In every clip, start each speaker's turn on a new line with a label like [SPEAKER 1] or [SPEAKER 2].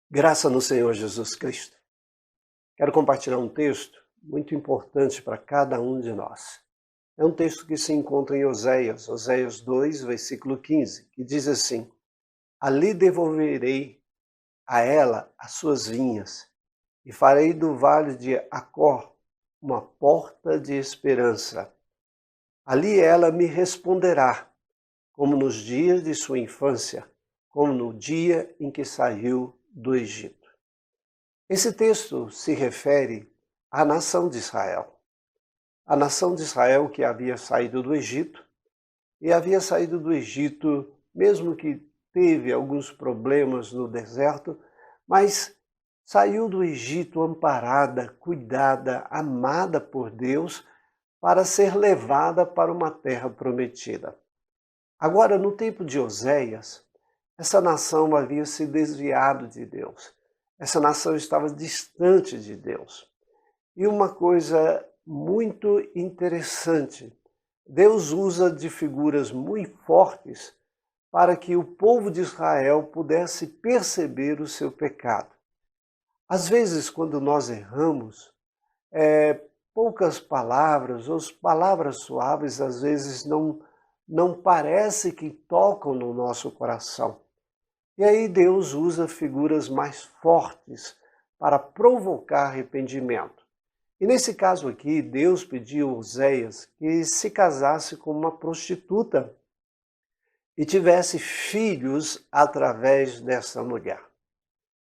[SPEAKER 1] Graça no Senhor Jesus Cristo. Quero compartilhar um texto muito importante para cada um de nós. É um texto que se encontra em Oséias 2, versículo 15, que diz assim: Ali devolverei a ela as suas vinhas, e farei do vale de Acor uma porta de esperança. Ali ela me responderá, como nos dias de sua infância, como no dia em que saiu do Egito. Esse texto se refere à nação de Israel. A nação de Israel que havia saído do Egito, e havia saído do Egito, mesmo que teve alguns problemas no deserto, mas saiu do Egito amparada, cuidada, amada por Deus, para ser levada para uma terra prometida. Agora, no tempo de Oséias, essa nação havia se desviado de Deus. Essa nação estava distante de Deus. E uma coisa muito interessante, Deus usa de figuras muito fortes para que o povo de Israel pudesse perceber o seu pecado. Às vezes, quando nós erramos, poucas palavras, ou palavras suaves, às vezes não parece que tocam no nosso coração. E aí Deus usa figuras mais fortes para provocar arrependimento. E nesse caso aqui, Deus pediu a Oséias que se casasse com uma prostituta e tivesse filhos através dessa mulher.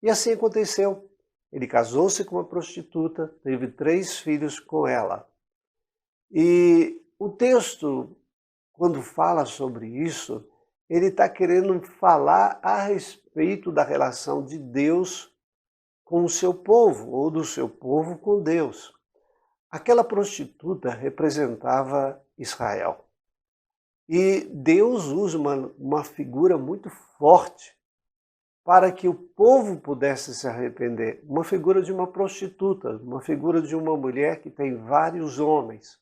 [SPEAKER 1] E assim aconteceu. Ele casou-se com uma prostituta, teve 3 filhos com ela. E o texto, quando fala sobre isso, ele está querendo falar a respeito da relação de Deus com o seu povo, ou do seu povo com Deus. Aquela prostituta representava Israel. E Deus usa uma figura muito forte para que o povo pudesse se arrepender. Uma figura de uma prostituta, uma figura de uma mulher que tem vários homens.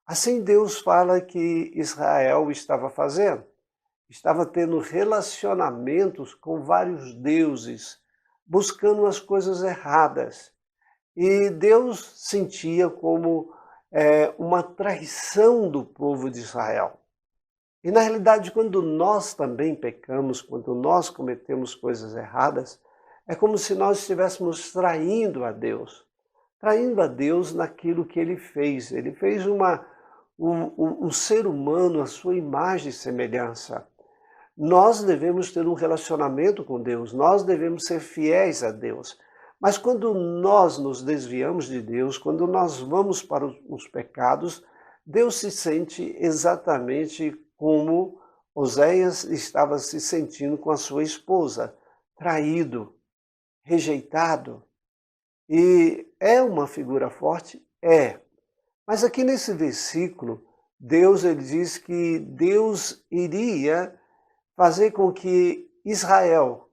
[SPEAKER 1] Assim Deus fala que Israel estava fazendo. Estava tendo relacionamentos com vários deuses, buscando as coisas erradas. E Deus sentia como uma traição do povo de Israel. E na realidade, quando nós também pecamos, quando nós cometemos coisas erradas, é como se nós estivéssemos traindo a Deus naquilo que Ele fez. Ele fez um ser humano à sua imagem e semelhança. Nós devemos ter um relacionamento com Deus, nós devemos ser fiéis a Deus. Mas quando nós nos desviamos de Deus, quando nós vamos para os pecados, Deus se sente exatamente como Oséias estava se sentindo com a sua esposa, traído, rejeitado. E é uma figura forte? É. Mas aqui nesse versículo, ele diz que Deus iria fazer com que Israel,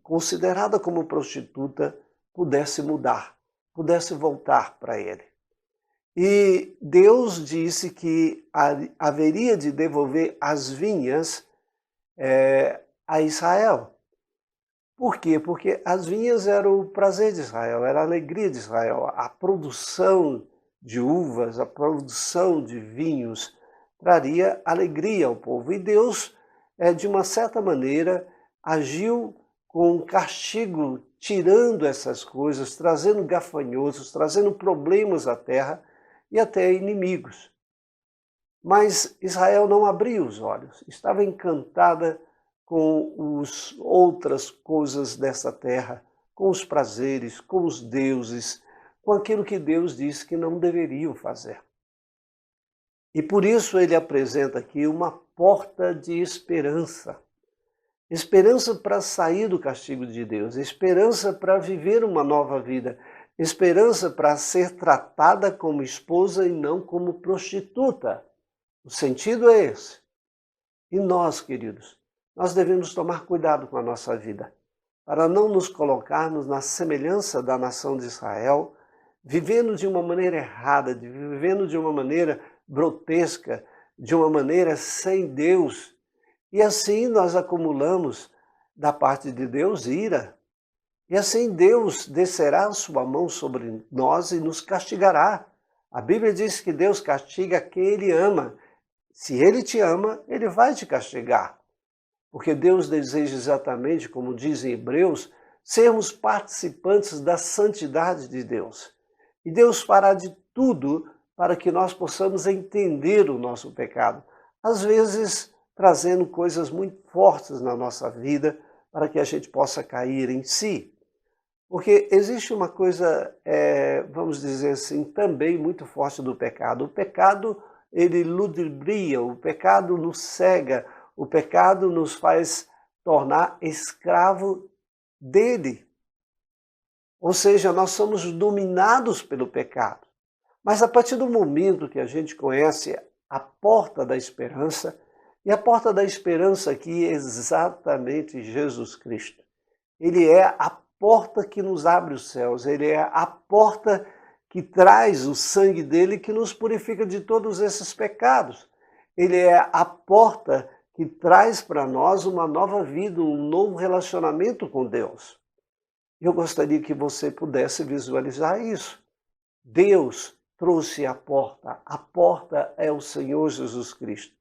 [SPEAKER 1] considerada como prostituta, pudesse mudar, pudesse voltar para ele. E Deus disse que haveria de devolver as vinhas a Israel. Por quê? Porque as vinhas eram o prazer de Israel, era a alegria de Israel. A produção de uvas, a produção de vinhos traria alegria ao povo. E Deus, de uma certa maneira, agiu com castigo, tirando essas coisas, trazendo gafanhotos, trazendo problemas à terra e até inimigos. Mas Israel não abriu os olhos, estava encantada com as outras coisas dessa terra, com os prazeres, com os deuses, com aquilo que Deus disse que não deveriam fazer. E por isso ele apresenta aqui uma porta de esperança. Esperança para sair do castigo de Deus, esperança para viver uma nova vida, esperança para ser tratada como esposa e não como prostituta. O sentido é esse. E nós, queridos, nós devemos tomar cuidado com a nossa vida, para não nos colocarmos na semelhança da nação de Israel, vivendo de uma maneira errada, vivendo de uma maneira grotesca, de uma maneira sem Deus. E assim nós acumulamos da parte de Deus ira. E assim Deus descerá a sua mão sobre nós e nos castigará. A Bíblia diz que Deus castiga quem Ele ama. Se Ele te ama, Ele vai te castigar. Porque Deus deseja exatamente, como diz em Hebreus, sermos participantes da santidade de Deus. E Deus fará de tudo para que nós possamos entender o nosso pecado. Às vezes, trazendo coisas muito fortes na nossa vida para que a gente possa cair em si. Porque existe uma coisa, vamos dizer assim, também muito forte do pecado. O pecado, ele ludibria, o pecado nos cega, o pecado nos faz tornar escravo dele. Ou seja, nós somos dominados pelo pecado. Mas a partir do momento que a gente conhece a porta da esperança, e a porta da esperança aqui é exatamente Jesus Cristo. Ele é a porta que nos abre os céus, ele é a porta que traz o sangue dele que nos purifica de todos esses pecados. Ele é a porta que traz para nós uma nova vida, um novo relacionamento com Deus. Eu gostaria que você pudesse visualizar isso. Deus trouxe a porta é o Senhor Jesus Cristo.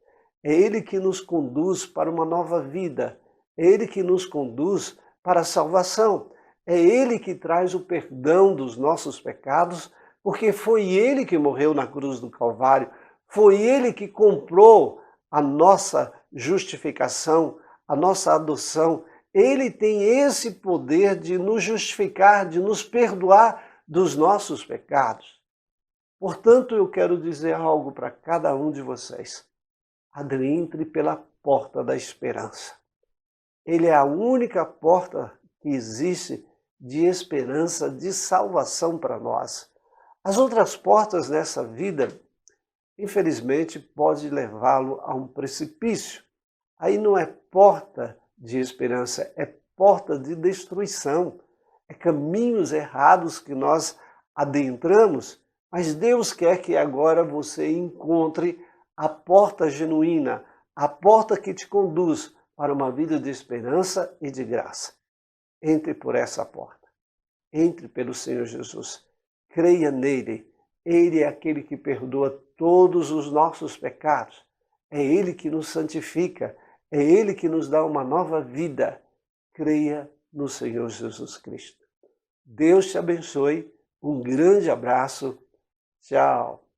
[SPEAKER 1] É Ele que nos conduz para uma nova vida, é Ele que nos conduz para a salvação, é Ele que traz o perdão dos nossos pecados, porque foi Ele que morreu na cruz do Calvário, foi Ele que comprou a nossa justificação, a nossa adoção. Ele tem esse poder de nos justificar, de nos perdoar dos nossos pecados. Portanto, eu quero dizer algo para cada um de vocês. Adentre pela porta da esperança. Ele é a única porta que existe de esperança, de salvação para nós. As outras portas nessa vida, infelizmente, pode levá-lo a um precipício. Aí não é porta de esperança, é porta de destruição. É caminhos errados que nós adentramos, mas Deus quer que agora você encontre a porta genuína, a porta que te conduz para uma vida de esperança e de graça. Entre por essa porta. Entre pelo Senhor Jesus. Creia nele. Ele é aquele que perdoa todos os nossos pecados. É Ele que nos santifica. É Ele que nos dá uma nova vida. Creia no Senhor Jesus Cristo. Deus te abençoe. Um grande abraço. Tchau.